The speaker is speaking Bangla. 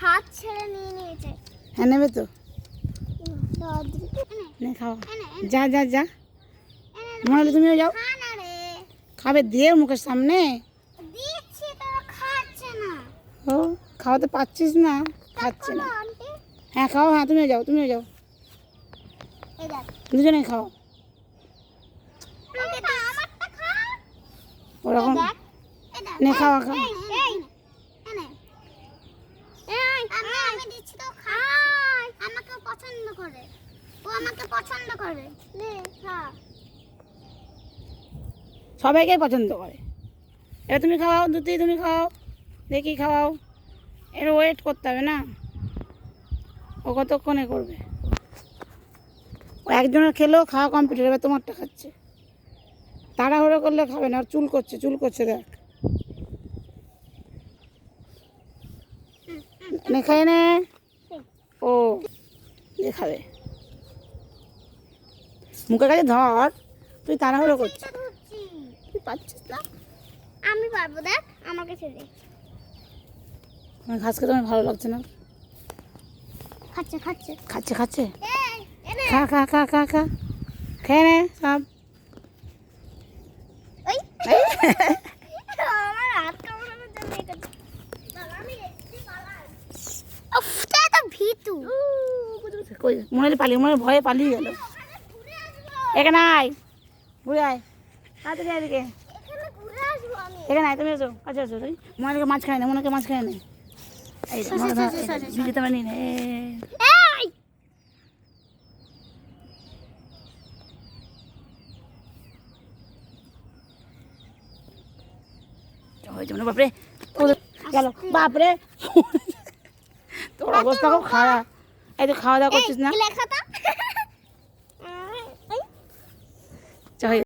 হাত ছেড়ে নিয়ে নিয়েছে। হ্যাঁ নেবে তো, নে খাও। যা যা যা, মনে হলে তুমিও যাও। খাবে দিয়ে মুখের সামনে। দিচ্ছি তো খাচ্ছে না। ও খাওয়াতে পাচ্ছিস না, খাচ্ছে না। হ্যাঁ খাও, হ্যাঁ তুমিও যাও, তুমিও যাও, দুজনেই খাও। ওরকম নে খাওয়া খাও। আমি দিচ্ছি তো খা। আমাকে পছন্দ করে, ও আমাকে পছন্দ করে। নে খা। সবাইকে পছন্দ করে। এবার তুমি খাওয়াও, দুটি তুমি খাও, দেখি খাওয়াও। এর ওয়েট করতে হবে না, ও কতক্ষণে করবে। ও একজনের খেলেও খাওয়া কমপ্লিট, এবার তোমারটা খাচ্ছে। তাড়াহুড়ো করলে খাবে না, আর চুল করছে, চুল করছে দেখ। নে খায় নে। ও যে খাবে, মুখের কাছে ধর, তুই তাড়াহুড়ো করছিস, তুই পাচ্ছিস না। আমি পারবো, দেখ আমার কাছে দে। আমার ঘাস খেতে আমার ভালো লাগছে না। খাচ্ছে খাচ্ছে খাচ্ছে খাচ্ছে, খা খা খা খা খা, খেয়ে নে সব। ওই আমার হাত কামড়ানোর জন্য এটা বাবা, আমি দেখতে পালাই। উফ, তা তো ভীতু। কই মনে হলে পালিয়ে, মনে হয় ভয়ে পালিয়ে গেল। ঘুরে আসবো, এখানে আয়, ঘুরে আয়, তাড়াতাড়ি এদিকে। এখানে ঘুরে আসবো আমি। এখানে আয়, তুমি এসো, কাছে এসো। তুই মনেকে মাছ খায় না, মনেকে মাছ খায় না। এই দিদি তোমার নিয়ে নে। এই বাপরে গেল, বাপরে তোর অবস্থা খুব খারাপ। এই তো খাওয়া দাওয়া করছিস না? লেখা তো